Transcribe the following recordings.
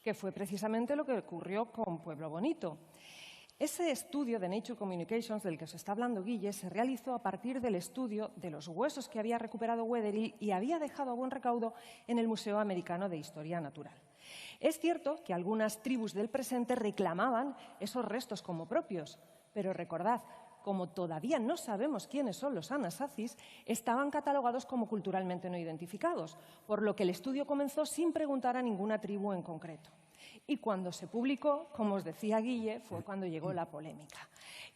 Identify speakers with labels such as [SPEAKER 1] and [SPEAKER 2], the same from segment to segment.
[SPEAKER 1] que fue precisamente lo que ocurrió con Pueblo Bonito. Ese estudio de Nature Communications del que os está hablando Guille se realizó a partir del estudio de los huesos que había recuperado Weatherill y había dejado a buen recaudo en el Museo Americano de Historia Natural. Es cierto que algunas tribus del presente reclamaban esos restos como propios, pero recordad, como todavía no sabemos quiénes son los Anasazis, estaban catalogados como culturalmente no identificados, por lo que el estudio comenzó sin preguntar a ninguna tribu en concreto. Y cuando se publicó, como os decía Guille, fue cuando llegó la polémica.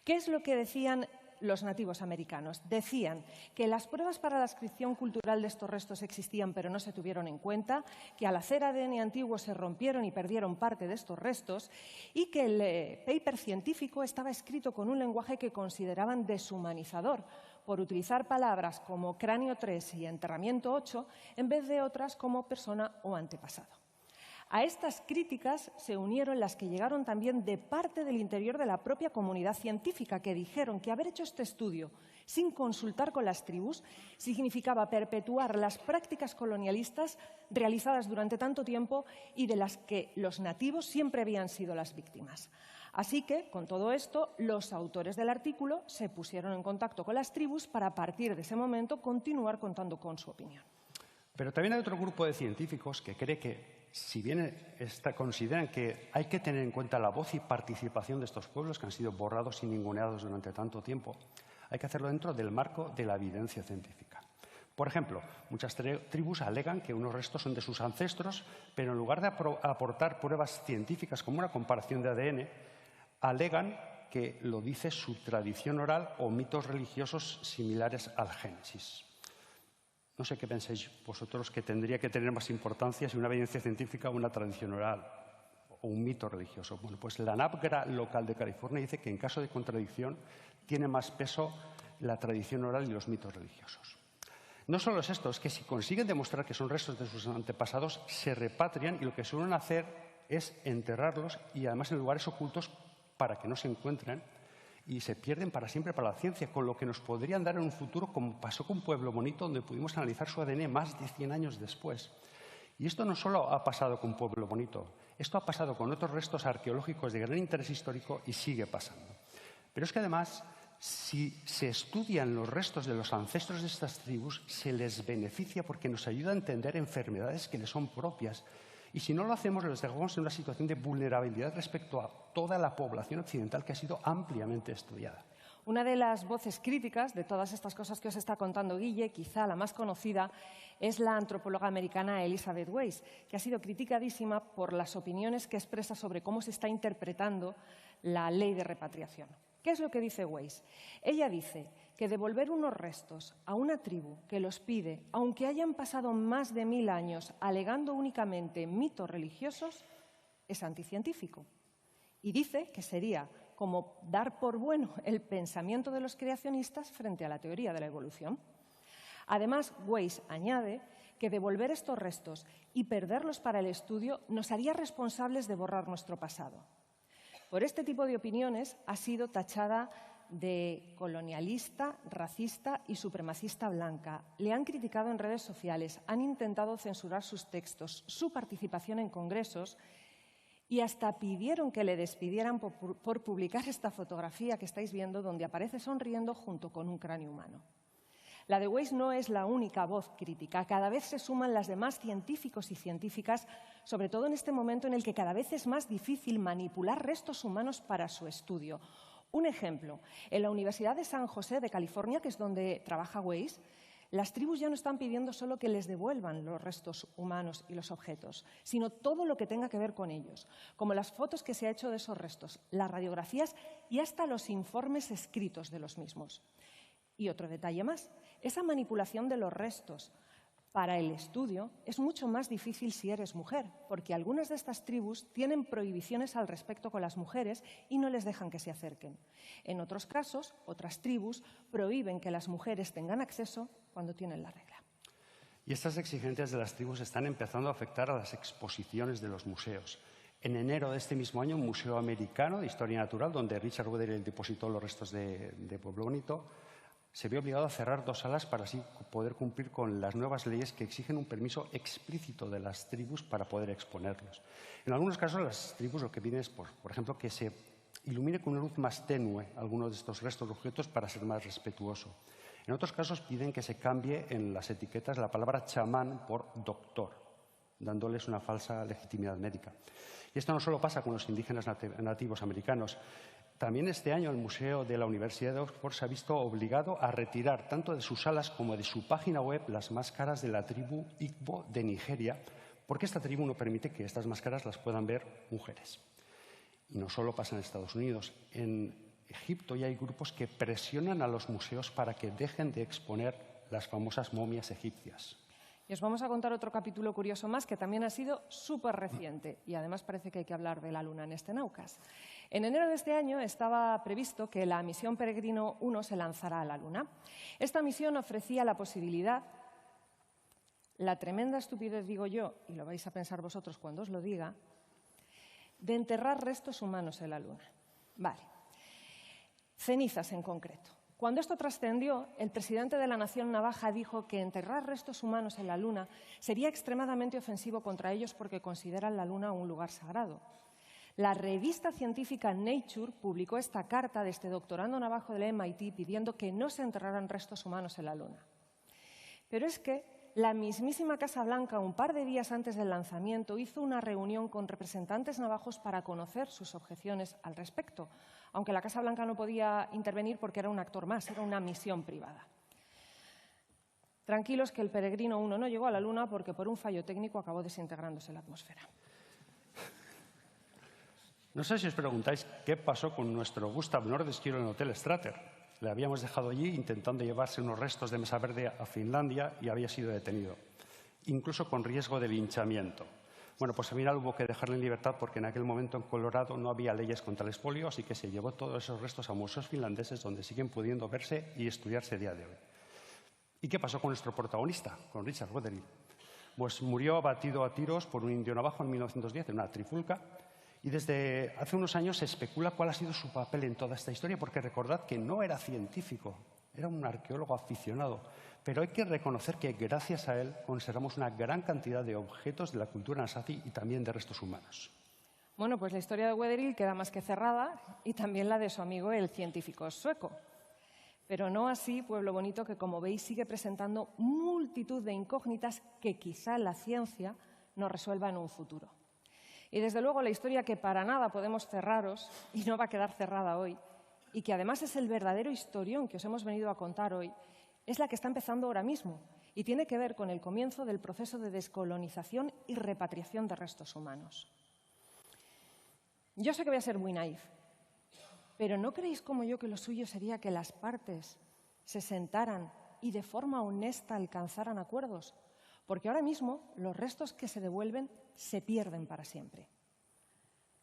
[SPEAKER 1] ¿Qué es lo que decían los nativos americanos? Decían que las pruebas para la descripción cultural de estos restos existían pero no se tuvieron en cuenta, que al hacer ADN antiguo se rompieron y perdieron parte de estos restos y que el paper científico estaba escrito con un lenguaje que consideraban deshumanizador, por utilizar palabras como cráneo 3 y enterramiento 8 en vez de otras como persona o antepasado. A estas críticas se unieron las que llegaron también de parte del interior de la propia comunidad científica, que dijeron que haber hecho este estudio sin consultar con las tribus significaba perpetuar las prácticas colonialistas realizadas durante tanto tiempo y de las que los nativos siempre habían sido las víctimas. Así que, con todo esto, los autores del artículo se pusieron en contacto con las tribus para, a partir de ese momento, continuar contando con su opinión.
[SPEAKER 2] Pero también hay otro grupo de científicos que cree que, si bien consideran que hay que tener en cuenta la voz y participación de estos pueblos que han sido borrados y ninguneados durante tanto tiempo, hay que hacerlo dentro del marco de la evidencia científica. Por ejemplo, muchas tribus alegan que unos restos son de sus ancestros, pero en lugar de aportar pruebas científicas como una comparación de ADN, alegan que lo dice su tradición oral o mitos religiosos similares al Génesis. No sé qué pensáis vosotros que tendría que tener más importancia si una evidencia científica o una tradición oral o un mito religioso. Bueno, pues la NAPGRA local de California dice que en caso de contradicción tiene más peso la tradición oral y los mitos religiosos. No solo es esto, es que si consiguen demostrar que son restos de sus antepasados, se repatrian y lo que suelen hacer es enterrarlos y además en lugares ocultos para que no se encuentren y se pierden para siempre para la ciencia, con lo que nos podrían dar en un futuro, como pasó con Pueblo Bonito, donde pudimos analizar su ADN más de 100 años después. Y esto no solo ha pasado con Pueblo Bonito, esto ha pasado con otros restos arqueológicos de gran interés histórico y sigue pasando. Pero es que además, si se estudian los restos de los ancestros de estas tribus, se les beneficia porque nos ayuda a entender enfermedades que les son propias. Y si no lo hacemos, les dejamos en una situación de vulnerabilidad respecto a toda la población occidental que ha sido ampliamente estudiada.
[SPEAKER 1] Una de las voces críticas de todas estas cosas que os está contando Guille, quizá la más conocida, es la antropóloga americana Elizabeth Weiss, que ha sido criticadísima por las opiniones que expresa sobre cómo se está interpretando la ley de repatriación. ¿Qué es lo que dice Weiss? Ella dice que devolver unos restos a una tribu que los pide, aunque hayan pasado más de 1000 años alegando únicamente mitos religiosos, es anticientífico. Y dice que sería como dar por bueno el pensamiento de los creacionistas frente a la teoría de la evolución. Además, Weiss añade que devolver estos restos y perderlos para el estudio nos haría responsables de borrar nuestro pasado. Por este tipo de opiniones ha sido tachada de colonialista, racista y supremacista blanca. Le han criticado en redes sociales, han intentado censurar sus textos, su participación en congresos y hasta pidieron que le despidieran por publicar esta fotografía que estáis viendo donde aparece sonriendo junto con un cráneo humano. La de Weiss no es la única voz crítica. Cada vez se suman las demás científicos y científicas, sobre todo en este momento en el que cada vez es más difícil manipular restos humanos para su estudio. Un ejemplo, en la Universidad de San José de California, que es donde trabaja Weiss, las tribus ya no están pidiendo solo que les devuelvan los restos humanos y los objetos, sino todo lo que tenga que ver con ellos, como las fotos que se ha hecho de esos restos, las radiografías y hasta los informes escritos de los mismos. Y otro detalle más, esa manipulación de los restos para el estudio es mucho más difícil si eres mujer, porque algunas de estas tribus tienen prohibiciones al respecto con las mujeres y no les dejan que se acerquen. En otros casos, otras tribus prohíben que las mujeres tengan acceso cuando tienen la regla.
[SPEAKER 2] Y estas exigencias de las tribus están empezando a afectar a las exposiciones de los museos. En enero de este mismo año, un museo americano de historia natural, donde Richard Weatherill depositó los restos de Pueblo Bonito, se vio obligado a cerrar 2 salas para así poder cumplir con las nuevas leyes que exigen un permiso explícito de las tribus para poder exponerlos. En algunos casos, las tribus lo que piden es, por ejemplo, que se ilumine con una luz más tenue algunos de estos restos de objetos para ser más respetuoso. En otros casos piden que se cambie en las etiquetas la palabra chamán por doctor, dándoles una falsa legitimidad médica. Y esto no solo pasa con los indígenas nativos americanos. También este año el Museo de la Universidad de Oxford se ha visto obligado a retirar tanto de sus salas como de su página web las máscaras de la tribu Igbo de Nigeria, porque esta tribu no permite que estas máscaras las puedan ver mujeres. Y no solo pasa en Estados Unidos. En Egipto ya hay grupos que presionan a los museos para que dejen de exponer las famosas momias egipcias.
[SPEAKER 1] Y os vamos a contar otro capítulo curioso más que también ha sido súper reciente y además parece que hay que hablar de la Luna en este Naucas. En enero de este año estaba previsto que la misión Peregrino 1 se lanzara a la Luna. Esta misión ofrecía la posibilidad, la tremenda estupidez digo yo, y lo vais a pensar vosotros cuando os lo diga, de enterrar restos humanos en la Luna. Vale. Cenizas en concreto. Cuando esto trascendió, el presidente de la Nación Navaja dijo que enterrar restos humanos en la Luna sería extremadamente ofensivo contra ellos porque consideran la Luna un lugar sagrado. La revista científica Nature publicó esta carta de este doctorando navajo del MIT pidiendo que no se enterraran restos humanos en la Luna. Pero es que la mismísima Casa Blanca, un par de días antes del lanzamiento, hizo una reunión con representantes navajos para conocer sus objeciones al respecto, aunque la Casa Blanca no podía intervenir porque era un actor más, era una misión privada. Tranquilos que el Peregrino 1 no llegó a la Luna porque por un fallo técnico acabó desintegrándose en la atmósfera.
[SPEAKER 2] No sé si os preguntáis qué pasó con nuestro Gustav Nordenskiöld en el Hotel Strater. Le habíamos dejado allí intentando llevarse unos restos de mesa verde a Finlandia y había sido detenido, incluso con riesgo de linchamiento. Bueno, pues al final hubo que dejarle en libertad porque en aquel momento en Colorado no había leyes contra el expolio, así que se llevó todos esos restos a museos finlandeses donde siguen pudiendo verse y estudiarse a día de hoy. ¿Y qué pasó con nuestro protagonista, con Richard Wetherill? Pues murió abatido a tiros por un indio navajo en 1910 en una trifulca. Y desde hace unos años se especula cuál ha sido su papel en toda esta historia, porque recordad que no era científico, era un arqueólogo aficionado. Pero hay que reconocer que gracias a él conservamos una gran cantidad de objetos de la cultura nazazi y también de restos humanos.
[SPEAKER 1] Bueno, pues la historia de Wetherill queda más que cerrada y también la de su amigo el científico sueco. Pero no así Pueblo Bonito, que como veis sigue presentando multitud de incógnitas que quizá la ciencia nos resuelva en un futuro. Y desde luego la historia que para nada podemos cerraros, y no va a quedar cerrada hoy, y que además es el verdadero historión que os hemos venido a contar hoy, es la que está empezando ahora mismo y tiene que ver con el comienzo del proceso de descolonización y repatriación de restos humanos. Yo sé que voy a ser muy naif, pero ¿no creéis como yo que lo suyo sería que las partes se sentaran y de forma honesta alcanzaran acuerdos? Porque ahora mismo los restos que se devuelven se pierden para siempre.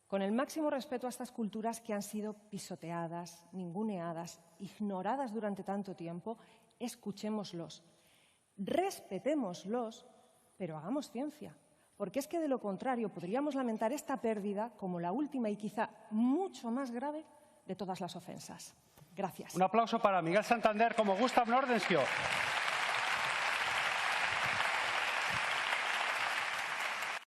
[SPEAKER 1] Con el máximo respeto a estas culturas que han sido pisoteadas, ninguneadas, ignoradas durante tanto tiempo, escuchémoslos, respetémoslos, pero hagamos ciencia. Porque es que de lo contrario podríamos lamentar esta pérdida como la última y quizá mucho más grave de todas las ofensas. Gracias.
[SPEAKER 2] Un aplauso para Miguel Santander como Gustav Nordenskiöld.